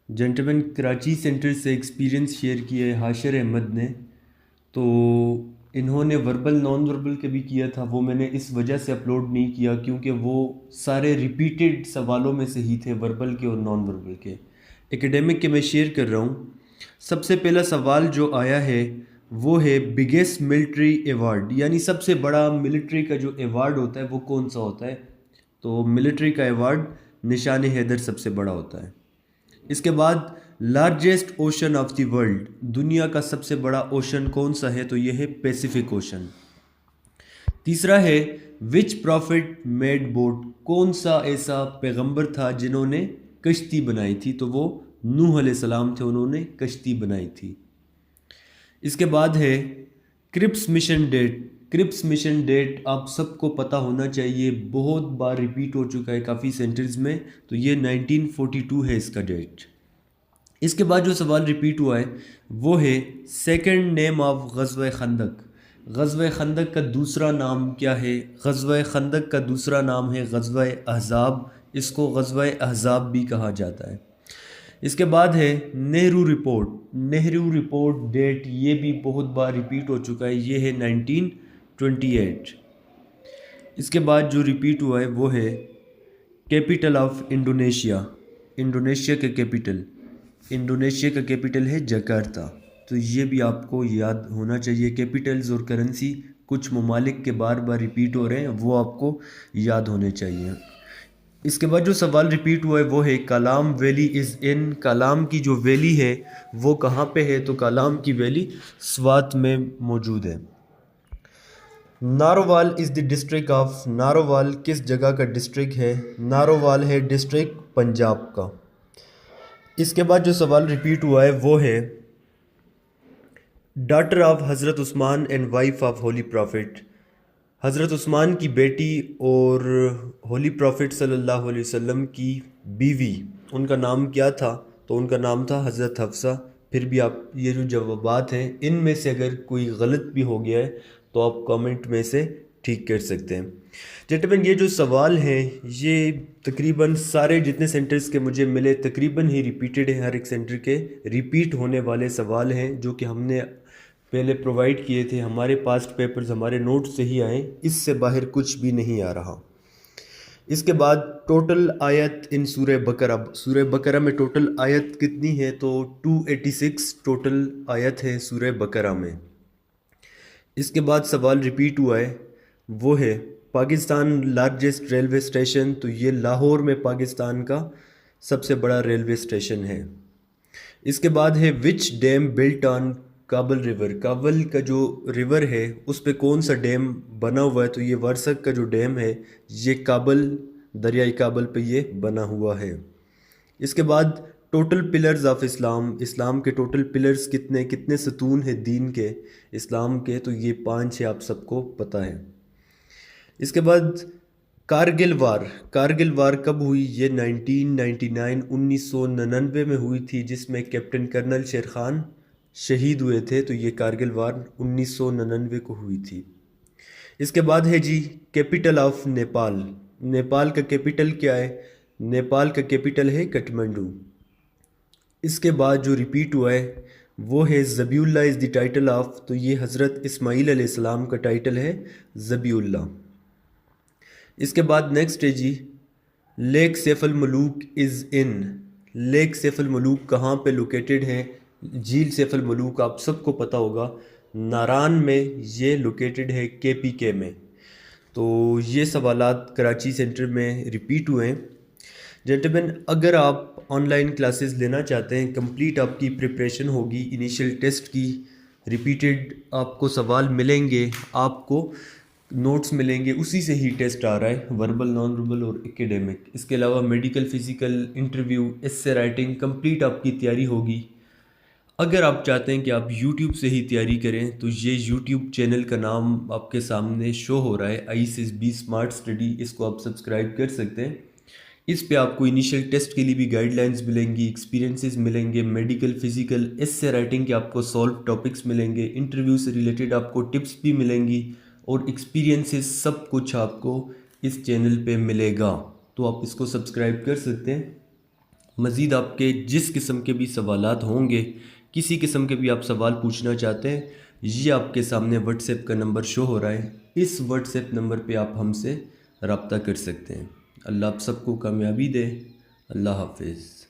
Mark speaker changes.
Speaker 1: Gentleman Karachi centre से experience share किया है हाशिर अहमद ने। तो इन्होंने वर्बल नॉन वर्बल के भी किया था, वो मैंने इस वजह से अपलोड नहीं किया क्योंकि वो सारे रिपीटेड सवालों में से ही थे, वर्बल के और नॉन वर्बल के। एकेडमिक के मैं शेयर कर रहा हूँ। सबसे पहला सवाल जो आया है वो है बिगेस्ट मिलिट्री एवार्ड, यानी सबसे बड़ा मिलिट्री का जो एवार्ड होता है वो कौन सा होता है। तो मिलिट्री का एवार्ड निशान हैदर सबसे बड़ा होता है। इसके बाद largest ocean of the world, दुनिया का सबसे बड़ा ओशन कौन सा है, तो यह है पैसिफिक ओशन। तीसरा है विच प्रॉफिट मेड बोट, कौन सा ऐसा पैगंबर था जिन्होंने कश्ती बनाई थी, तो वो नूह अलैहिस्सलाम थे, उन्होंने कश्ती बनाई थी। इसके बाद है Cripps mission date. Cripps mission date आप सबको पता होना चाहिए, बहुत बार रिपीट हो चुका है काफ़ी सेंटर्स में, तो ये 1942 है इसका डेट। इसके बाद जो सवाल रिपीट हुआ है वो है सेकंड नेम ऑफ ग़ज़वा खंदक। ग़ज़वा खंदक का दूसरा नाम क्या है। ग़ज़वा खंदक का दूसरा नाम है ग़ज़वा अहज़ाब, इसको ग़ज़वा अहज़ाब भी कहा जाता है। इसके बाद है Nehru report. Nehru report date ये भी बहुत बार रिपीट हो चुका है, ये है 1928। इसके बाद जो रिपीट हुआ है वो है कैपिटल ऑफ इंडोनेशिया। इंडोनेशिया का कैपिटल, इंडोनेशिया का कैपिटल है जकार्ता। तो ये भी आपको याद होना चाहिए। कैपिटल्स और करेंसी कुछ ममालिक के बार बार रिपीट हो रहे हैं, वो आपको याद होने चाहिए। इसके बाद जो सवाल रिपीट हुआ है वो है कलाम वैली इज़ इन। कलाम की जो वैली है वो कहाँ पे है, तो कलाम की वैली स्वात में मौजूद है। Narowal is the district of, Narowal किस जगह का डिस्ट्रिक्ट है, नारोवाल है डिस्ट्रिक्ट पंजाब का। इसके बाद जो सवाल रिपीट हुआ है वो है डॉटर ऑफ हज़रत Usman and wife of holy prophet. हज़रत उस्मान की बेटी और होली प्रॉफिट सल्लल्लाहु अलैहि वसल्लम की बीवी, उनका नाम क्या था, तो उनका नाम था हज़रत हफ्सा। फिर भी आप ये जो जवाबात हैं इनमें से अगर कोई गलत भी हो गया है तो आप कमेंट में से ठीक कर सकते हैं। जेंटलमैन ये जो सवाल हैं ये तकरीबन सारे जितने सेंटर्स के मुझे मिले तकरीबन ही रिपीटेड है, हर एक सेंटर के रिपीट होने वाले सवाल हैं जो कि हमने पहले प्रोवाइड किए थे। हमारे पास्ट पेपर्स हमारे नोट से ही आए, इससे बाहर कुछ भी नहीं आ रहा। इसके बाद टोटल आयत इन सूरह बकरा, सूरह बकरा में टोटल आयत कितनी है, तो 286 टोटल आयत है सूरह बकरा में। इसके बाद सवाल रिपीट हुआ है वो है पाकिस्तान लार्जेस्ट रेलवे स्टेशन, तो ये लाहौर में पाकिस्तान का सबसे बड़ा रेलवे स्टेशन है। इसके बाद है विच डैम बिल्ट ऑन काबल रिवर। काबल का जो रिवर है उस पे कौन सा डैम बना हुआ है, तो ये वर्सक का जो डैम है ये काबल, दरियाई काबल पे ये बना हुआ है। इसके बाद टोटल पिलर्स ऑफ इस्लाम, इस्लाम के टोटल पिलर्स कितने कितने सतून है दीन के, इस्लाम के, तो ये 5 है, आप सबको पता है। इसके बाद कारगिल वार, कारगिल वार कब हुई, ये 1999 1999 में हुई थी, जिसमें कैप्टन कर्नल शेर खान शहीद हुए थे, तो ये कारगिल वार 1999 को हुई थी। इसके बाद है G capital of Nepal. Nepal का कैपिटल क्या है, नेपाल का कैपिटल है काठमांडू। इसके बाद जो रिपीट हुआ है वो है ज़बीउल्लाह इज़ द टाइटल ऑफ, तो ये हज़रत इस्माईल अलैहिस्सलाम का टाइटल है ज़बीउल्लाह। इसके बाद नेक्स्ट है जी Lake Saiful Malook is in. Lake Saiful Malook कहाँ पे लोकेटेड है, झील सैफुल मलूक आप सबको पता होगा नारान में ये लोकेटेड है, KPK में। तो ये सवालात कराची सेंटर में रिपीट हुए हैं। जेंटलमैन अगर आप ऑनलाइन क्लासेस लेना चाहते हैं, कंप्लीट आपकी प्रिपरेशन होगी इनिशियल टेस्ट की, रिपीटेड आपको सवाल मिलेंगे, आपको नोट्स मिलेंगे, उसी से ही टेस्ट आ रहा है, वर्बल नॉन वर्बल और एकेडमिक। इसके अलावा मेडिकल फिज़िकल इंटरव्यू, एस्से राइटिंग, कंप्लीट आपकी तैयारी होगी। अगर आप चाहते हैं कि आप YouTube से ही तैयारी करें तो ये YouTube चैनल का नाम आपके सामने शो हो रहा है, ISSB स्मार्ट स्टडी, इसको आप सब्सक्राइब कर सकते हैं। इस पे आपको इनिशियल टेस्ट के लिए भी गाइडलाइंस मिलेंगी, एक्सपीरियंसेस मिलेंगे, मेडिकल फिज़िकल एस्से राइटिंग के आपको सॉल्व टॉपिक्स मिलेंगे, इंटरव्यू से रिलेटेड आपको टिप्स भी मिलेंगी और एक्सपीरियंसेस सब कुछ आपको इस चैनल पे मिलेगा। तो आप इसको सब्सक्राइब कर सकते हैं। مزید آپ کے جس قسم کے بھی سوالات ہوں گے، کسی قسم کے بھی آپ سوال پوچھنا چاہتے ہیں، یہ آپ کے سامنے واٹس ایپ کا نمبر شو ہو رہا ہے، اس واٹس ایپ نمبر پہ آپ ہم سے رابطہ کر سکتے ہیں۔ اللہ آپ سب کو کامیابی دے۔ اللہ حافظ۔